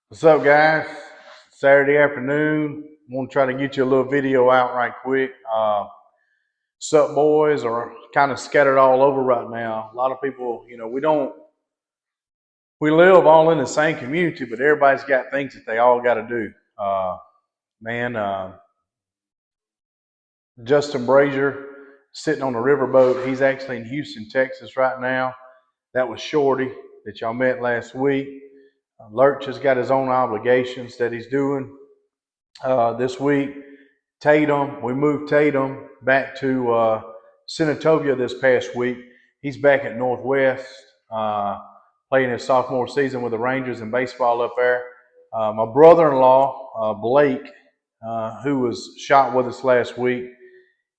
What's up, guys? Saturday afternoon. Want to try to get you a little video out right quick. Sup, boys are kind of scattered all over right now. A lot of people, we live all in the same community, but everybody's got things that they all got to do. Uh, man, Justin Brazier sitting on a riverboat. He's actually in Houston, Texas right now. That was Shorty that y'all met last week. Lurch has got his own obligations that he's doing this week. Tatum, we moved Tatum back to Senatobia this past week. He's back at Northwest, playing his sophomore season with the Rangers in baseball up there. My brother-in-law, Blake, who was shot with us last week,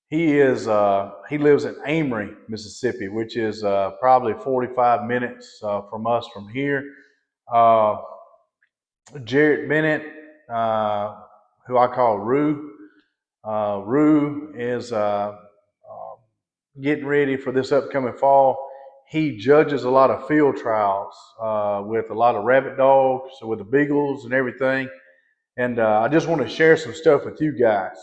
he lives in Amory, Mississippi, which is probably 45 minutes from us from here. Uh, Jarrett Bennett, who I call Rue. Rue is getting ready for this upcoming fall. He judges a lot of field trials with a lot of rabbit dogs, with the beagles and everything. And I just want to share some stuff with you guys.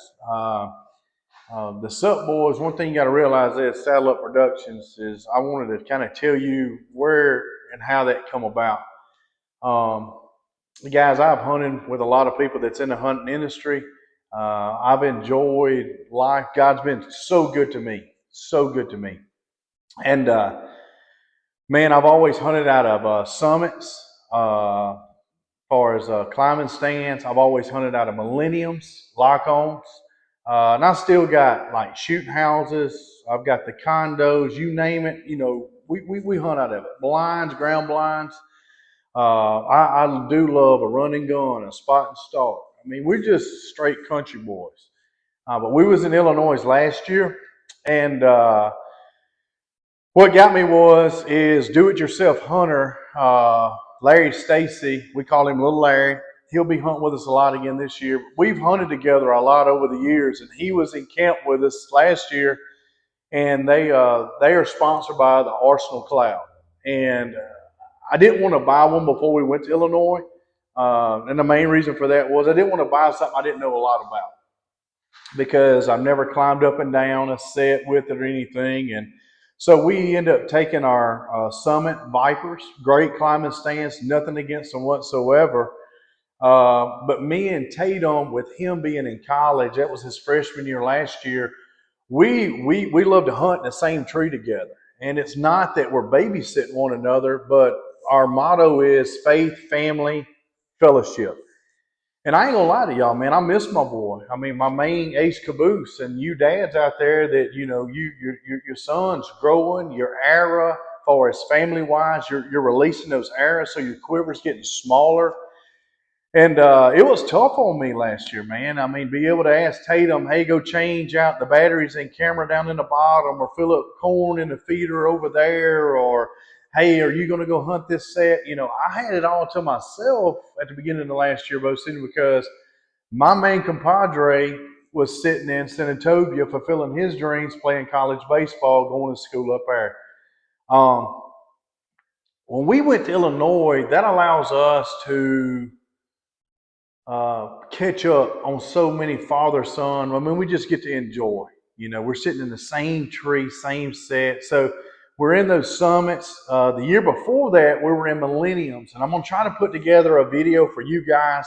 The Sup Boys, one thing you got to realize is Saddle Up Productions is I wanted to kind of tell you where and how that come about. Guys, I've hunted with a lot of people that's in the hunting industry. I've enjoyed life. God's been so good to me, so good to me. And man, I've always hunted out of summits. As far as climbing stands, I've always hunted out of millenniums, lock-ons. And I still got like shooting houses. I've got the condos, you name it. We hunt out of it. Blinds, ground blinds. I do love a run and gun, a spot and start. I mean, we're just straight country boys. But we was in Illinois last year, and what got me is do-it-yourself hunter Larry Stacy. We call him Little Larry. He'll be hunting with us a lot again this year. We've hunted together a lot over the years, and he was in camp with us last year, and they are sponsored by the Arsenal Cloud. And I didn't want to buy one before we went to Illinois. And the main reason for that was I didn't want to buy something I didn't know a lot about because I've never climbed up and down a set with it or anything. And so we end up taking our Summit Vipers, great climbing stands, nothing against them whatsoever. But me and Tatum, with him being in college, that was his freshman year last year, we love to hunt in the same tree together. And it's not that we're babysitting one another, but our motto is faith, family, fellowship. And I ain't gonna lie to y'all, man. I miss my boy. I mean, my main ace caboose, and you dads out there that your son's growing, your arrow, as far as family wise, you're releasing those arrows, so your quiver's getting smaller. And it was tough on me last year, man. I mean, be able to ask Tatum, hey, go change out the batteries and camera down in the bottom, or fill up corn in the feeder over there, or hey, are you going to go hunt this set? I had it all to myself at the beginning of the last year, both simply because my main compadre was sitting in Senatobia fulfilling his dreams, playing college baseball, going to school up there. When we went to Illinois, that allows us to catch up on so many father-son. I mean, we just get to enjoy. We're sitting in the same tree, same set. So we're in those summits. The year before that, we were in Millenniums. And I'm going to try to put together a video for you guys.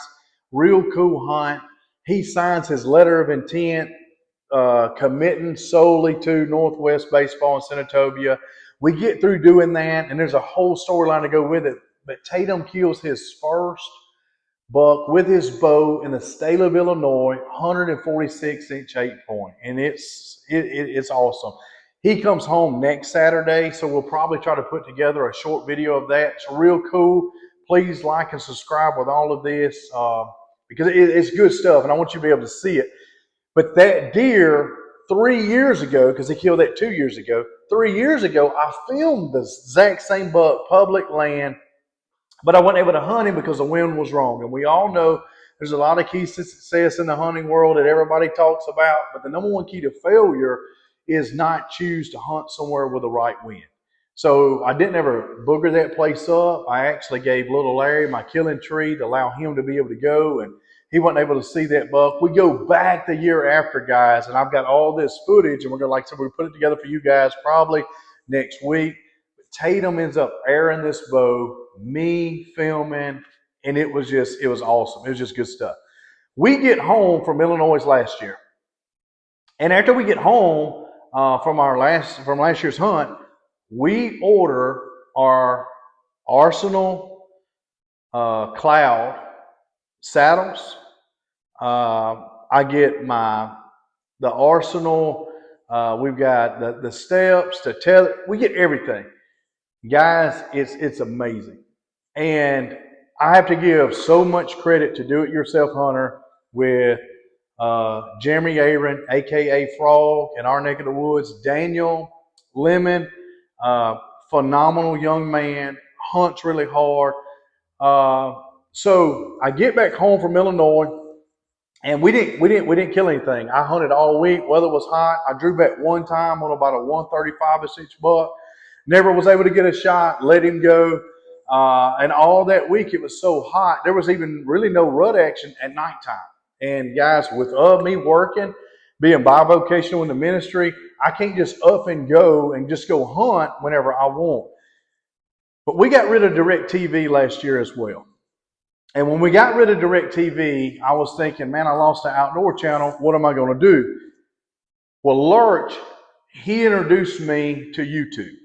Real cool hunt. He signs his letter of intent, committing solely to Northwest Baseball in Senatobia. We get through doing that, and there's a whole storyline to go with it. But Tatum kills his first buck with his bow in the state of Illinois, 146-inch 8-point, and it's awesome. He comes home next Saturday, so we'll probably try to put together a short video of that. It's real cool. Please like and subscribe with all of this because it's good stuff, and I want you to be able to see it. But that deer 3 years ago, because he killed that 2 years ago, 3 years ago, I filmed the exact same buck, public land, but I wasn't able to hunt him because the wind was wrong. And we all know there's a lot of keys to success in the hunting world that everybody talks about. But the number one key to failure is not choose to hunt somewhere with the right wind. So I didn't ever booger that place up. I actually gave little Larry my killing tree to allow him to be able to go, and he wasn't able to see that buck. We go back the year after, guys, and I've got all this footage, and we're gonna, like I said, we're gonna put it together for you guys probably next week. But Tatum ends up airing this bow, me filming, and it was awesome. It was just good stuff. We get home from Illinois last year, and after we get home from last year's hunt, we order our Arsenal Cloud saddles. I get the Arsenal. We've got the steps, the tether. We get everything, guys. It's amazing, and I have to give so much credit to Do It Yourself Hunter with Jeremy Aaron, aka Frog, in our neck of the woods. Daniel Lemon. Phenomenal young man, hunts really hard. So I get back home from Illinois, and we didn't kill anything. I hunted all week. Weather was hot. I drew back one time on about a 135-inch buck. Never was able to get a shot. Let him go. And all that week it was so hot. There was even really no rut action at nighttime. And guys, with me working, being bivocational in the ministry, I can't just up and go hunt whenever I want. But we got rid of DirecTV last year as well. And when we got rid of DirecTV, I was thinking, man, I lost the outdoor channel. What am I going to do? Well, Lurch, he introduced me to YouTube.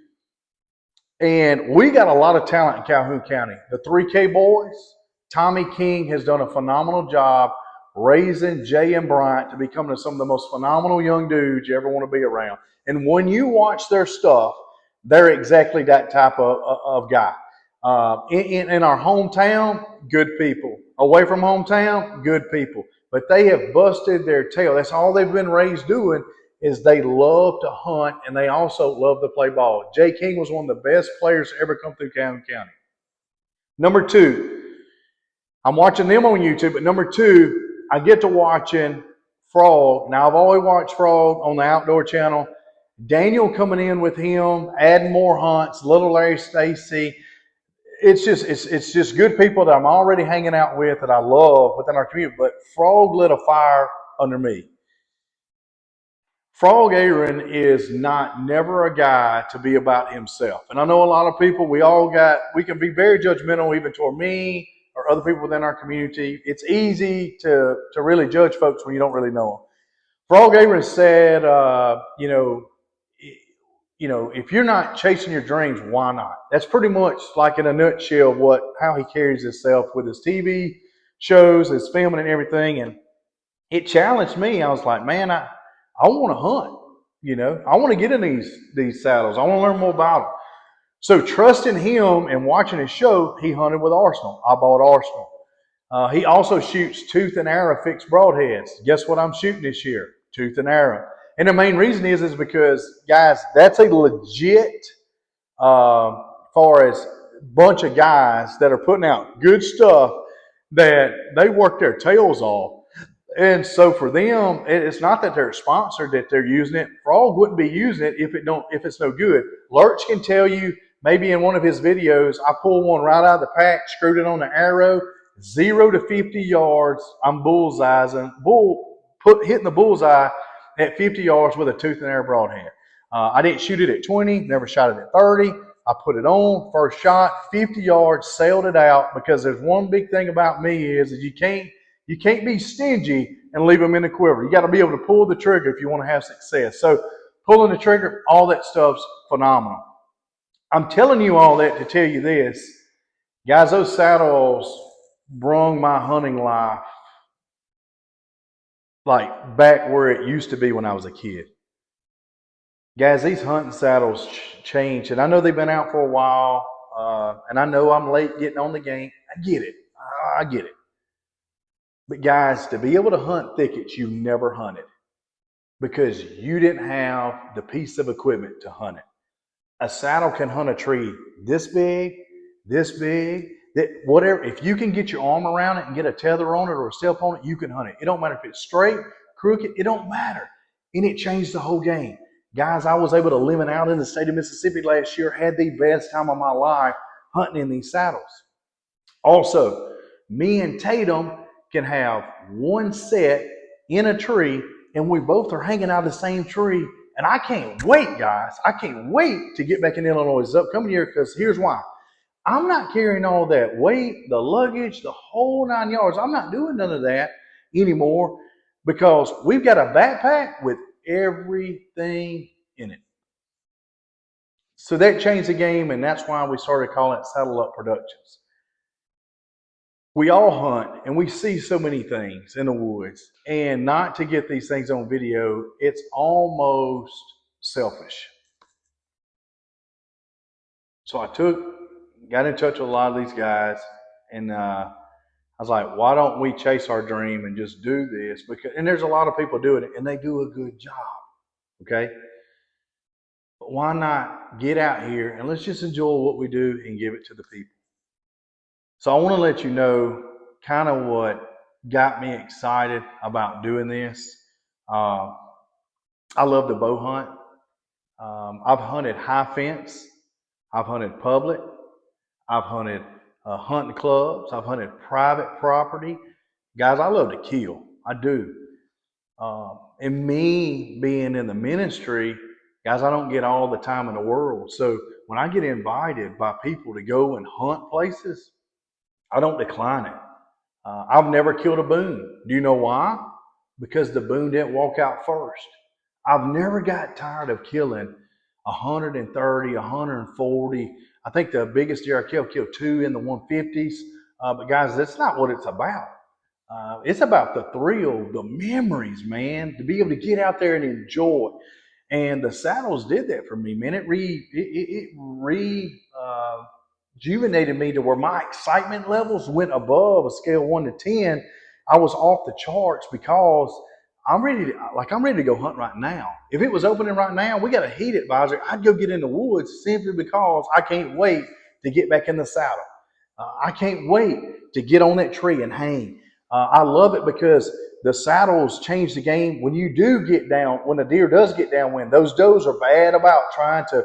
And we got a lot of talent in Calhoun County. The 3K boys, Tommy King has done a phenomenal job raising Jay and Bryant to become some of the most phenomenal young dudes you ever want to be around. And when you watch their stuff, they're exactly that type of guy. In our hometown, good people. Away from hometown, good people. But they have busted their tail. That's all they've been raised doing, is they love to hunt, and they also love to play ball. Jay King was one of the best players to ever come through Calhoun County. Number two, I'm watching them on YouTube, but number two, I get to watching Frog. Now, I've always watched Frog on the Outdoor Channel. Daniel coming in with him, adding more hunts, little Larry Stacy. It's just good people that I'm already hanging out with that I love within our community. But Frog lit a fire under me. Frog Aaron is never a guy to be about himself. And I know a lot of people, we can be very judgmental even toward me or other people within our community. It's easy to really judge folks when you don't really know them. Frog Aaron said, if you're not chasing your dreams, why not? That's pretty much like in a nutshell how he carries himself with his TV shows, his filming and everything. And it challenged me. I was like, man, I want to hunt. I want to get in these saddles. I want to learn more about them. So trusting him and watching his show, he hunted with Arsenal. I bought Arsenal. He also shoots tooth and arrow fixed broadheads. Guess what I'm shooting this year? Tooth and arrow. And the main reason is because, guys, that's a legit, far as bunch of guys that are putting out good stuff that they work their tails off. And so for them, it's not that they're sponsored that they're using it. Frog wouldn't be using it if it's no good. Lurch can tell you, maybe in one of his videos, I pulled one right out of the pack, screwed it on the arrow, 0 to 50 yards. I'm hitting the bullseye at 50 yards with a tooth and arrow broadhead. I didn't shoot it at 20, never shot it at 30. I put it on, first shot, 50 yards, sailed it out, because there's one big thing about me is you can't be stingy and leave them in the quiver. You got to be able to pull the trigger if you want to have success. So pulling the trigger, all that stuff's phenomenal. I'm telling you all that to tell you this. Guys, those saddles brung my hunting life like back where it used to be when I was a kid. Guys, these hunting saddles changed, and I know they've been out for a while, and I know I'm late getting on the game. I get it. But guys, to be able to hunt thickets you never hunted because you didn't have the piece of equipment to hunt it. A saddle can hunt a tree this big, whatever. If you can get your arm around it and get a tether on it or a step on it, you can hunt it. It don't matter if it's straight, crooked, it don't matter. And it changed the whole game. Guys, I was able to live out in the state of Mississippi last year, had the best time of my life hunting in these saddles. Also, me and Tatum can have one set in a tree, and we both are hanging out of the same tree. And I can't wait, guys. I can't wait to get back in Illinois this upcoming year, because here's why. I'm not carrying all that weight, the luggage, the whole 9 yards. I'm not doing none of that anymore, because we've got a backpack with everything in it. So that changed the game, and that's why we started calling it Saddle Up Productions. We all hunt and we see so many things in the woods, and not to get these things on video, it's almost selfish. So I got in touch with a lot of these guys, and I was like, why don't we chase our dream and just do this? And there's a lot of people doing it, and they do a good job, okay? But why not get out here and let's just enjoy what we do and give it to the people? So I want to let you know kind of what got me excited about doing this. I love to bow hunt. I've hunted high fence. I've hunted public. I've hunted hunting clubs. I've hunted private property. Guys, I love to kill. I do. And me being in the ministry, guys, I don't get all the time in the world. So when I get invited by people to go and hunt places, I don't decline it. I've never killed a boon. Do you know why? Because the boon didn't walk out first. I've never got tired of killing 130, 140. I think the biggest deer I killed 2 in the 150s. But guys, that's not what it's about. It's about the thrill, the memories, man, to be able to get out there and enjoy. And the saddles did that for me, man. It rejuvenated me to where my excitement levels went above a scale 1 to 10. I was off the charts, because I'm ready to go hunt right now. If it was opening right now, we got a heat advisory, I'd go get in the woods, simply because I can't wait to get back in the saddle. I can't wait to get on that tree and hang. I love it because the saddles change the game. When you do get down, when a deer does get downwind, those does are bad about trying to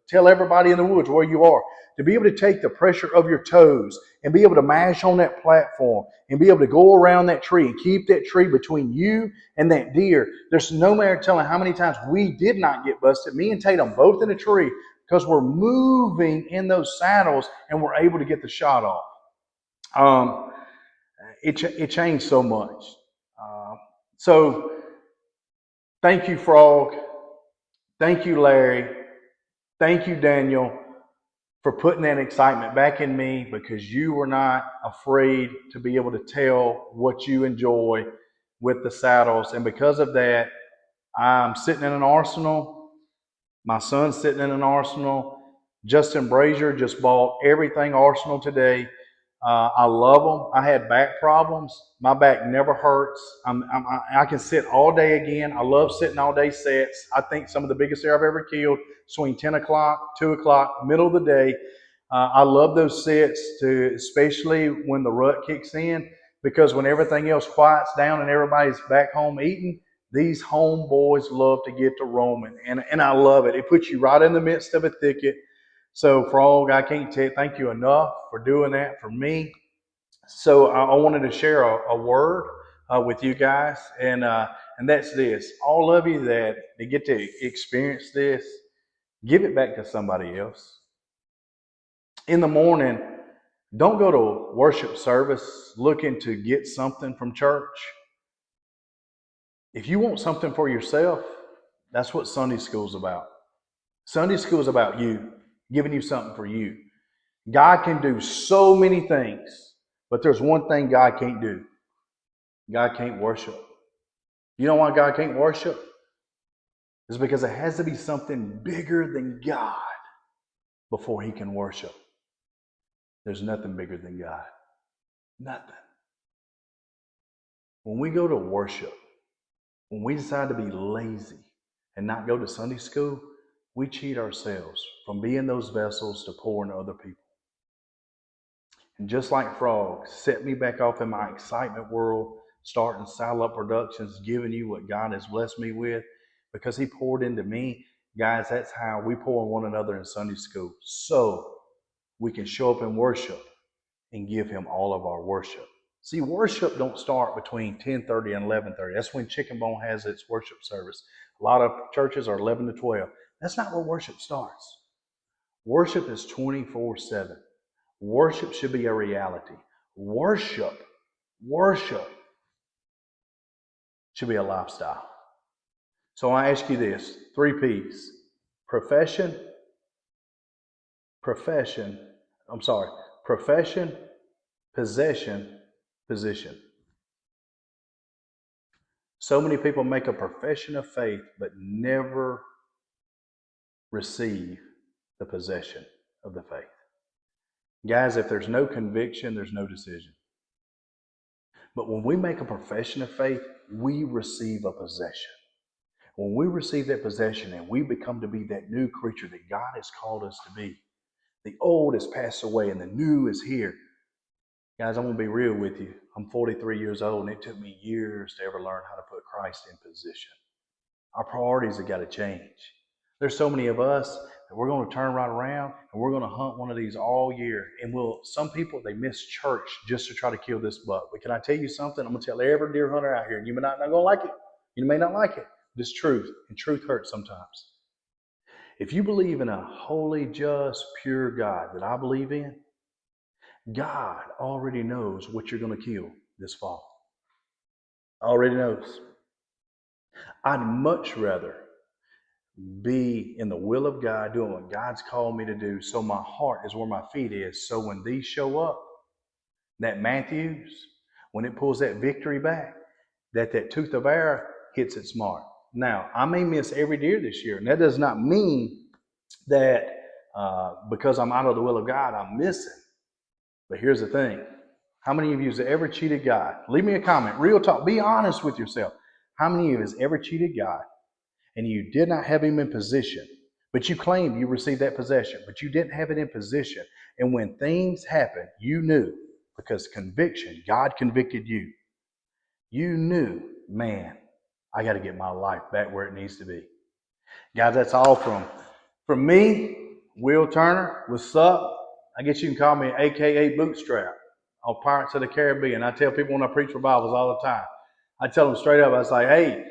tell everybody in the woods where you are. To be able to take the pressure of your toes and be able to mash on that platform and be able to go around that tree and keep that tree between you and that deer. There's no matter telling how many times we did not get busted. Me and Tatum both in a tree, because we're moving in those saddles and we're able to get the shot off. It changed so much. So thank you, Frog. Thank you, Larry. Thank you, Daniel, for putting that excitement back in me, because you were not afraid to be able to tell what you enjoy with the saddles. And because of that, I'm sitting in an arsenal. My son's sitting in an arsenal. Justin Brazier just bought everything Arsenal today. I love them. I had back problems. My back never hurts. I can sit all day again. I love sitting all day sets. I think some of the biggest deer I've ever killed between 10 o'clock, 2 o'clock, middle of the day. I love those sets, especially when the rut kicks in, because when everything else quiets down and everybody's back home eating, these homeboys love to get to roaming, and I love it. It puts you right in the midst of a thicket. So, Frog, I can't thank you enough for doing that for me. So, I wanted to share a word with you guys, and that's this: all of you that get to experience this, give it back to somebody else. In the morning, don't go to worship service looking to get something from church. If you want something for yourself, that's what Sunday school's about. Sunday school is about you, giving you something for you. God can do so many things, but there's one thing God can't do. God can't worship. You know why God can't worship? It's because it has to be something bigger than God before he can worship. There's nothing bigger than God. Nothing. When we go to worship, when we decide to be lazy and not go to Sunday school, we cheat ourselves from being those vessels to pour into other people. And just like Frog set me back off in my excitement world, starting Saddle Up Productions, giving you what God has blessed me with, because he poured into me. Guys, that's how we pour in one another in Sunday school. So we can show up in worship and give him all of our worship. See, worship don't start between 10:30 and 11:30. That's when Chicken Bone has its worship service. A lot of churches are 11 to 12. That's not where worship starts. Worship is 24/7. Worship should be a reality. Worship should be a lifestyle. So I ask you this, 3 P's. Profession, possession, position. So many people make a profession of faith but never receive the possession of the faith. Guys, if there's no conviction, there's no decision. But when we make a profession of faith, we receive a possession. When we receive that possession and we become to be that new creature that God has called us to be, the old has passed away and the new is here. Guys, I'm going to be real with you. I'm 43 years old and it took me years to ever learn how to put Christ in position. Our priorities have got to change. There's so many of us that we're going to turn right around and we're going to hunt one of these all year. And some people, they miss church just to try to kill this buck. But can I tell you something? I'm going to tell every deer hunter out here, and you may not going to like it. You may not like it. It's truth, and truth hurts sometimes. If you believe in a holy, just, pure God that I believe in, God already knows what you're going to kill this fall. Already knows. I'd much rather be in the will of God, doing what God's called me to do, so my heart is where my feet is. So when these show up, that Matthews, when it pulls that victory back, that tooth of arrow hits its mark. Now, I may miss every deer this year, and that does not mean that because I'm out of the will of God, I'm missing. But here's the thing. How many of you have ever cheated God? Leave me a comment. Real talk. Be honest with yourself. How many of you have ever cheated God and you did not have him in position, but you claimed you received that possession, but you didn't have it in position? And when things happened, you knew, because conviction, God convicted you. You knew, man, I got to get my life back where it needs to be. Guys, that's all from me, Will Turner. What's up? I guess you can call me AKA Bootstrap on Pirates of the Caribbean. I tell people when I preach revivals all the time, I tell them straight up, I say, hey,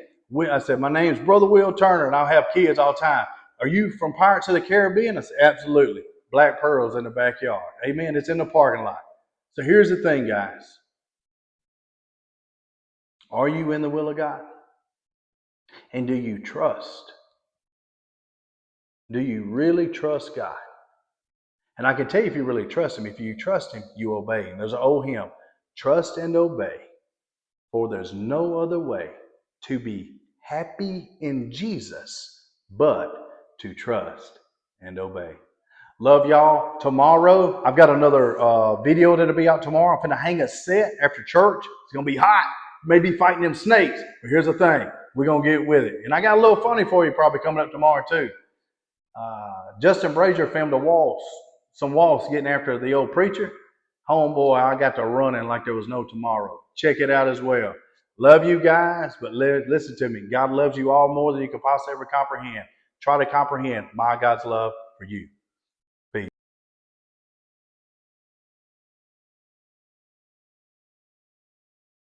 I said, my name's Brother Will Turner, and I'll have kids all the time. Are you from Pirates of the Caribbean? I said, absolutely. Black Pearls in the backyard. Amen. It's in the parking lot. So here's the thing, guys. Are you in the will of God? And do you trust? Do you really trust God? And I can tell you if you really trust him. If you trust him, you obey him. There's an old hymn, trust and obey, for there's no other way to be happy in Jesus but to trust and obey. Love y'all. Tomorrow, I've got another video that'll be out tomorrow. I'm going to hang a set after church. It's going to be hot. Maybe fighting them snakes. But here's the thing. We're going to get with it. And I got a little funny for you probably coming up tomorrow too. Justin Brazier filmed some waltz getting after the old preacher. Homeboy, I got to running like there was no tomorrow. Check it out as well. Love you guys, but listen to me. God loves you all more than you can possibly ever comprehend. Try to comprehend my God's love for you.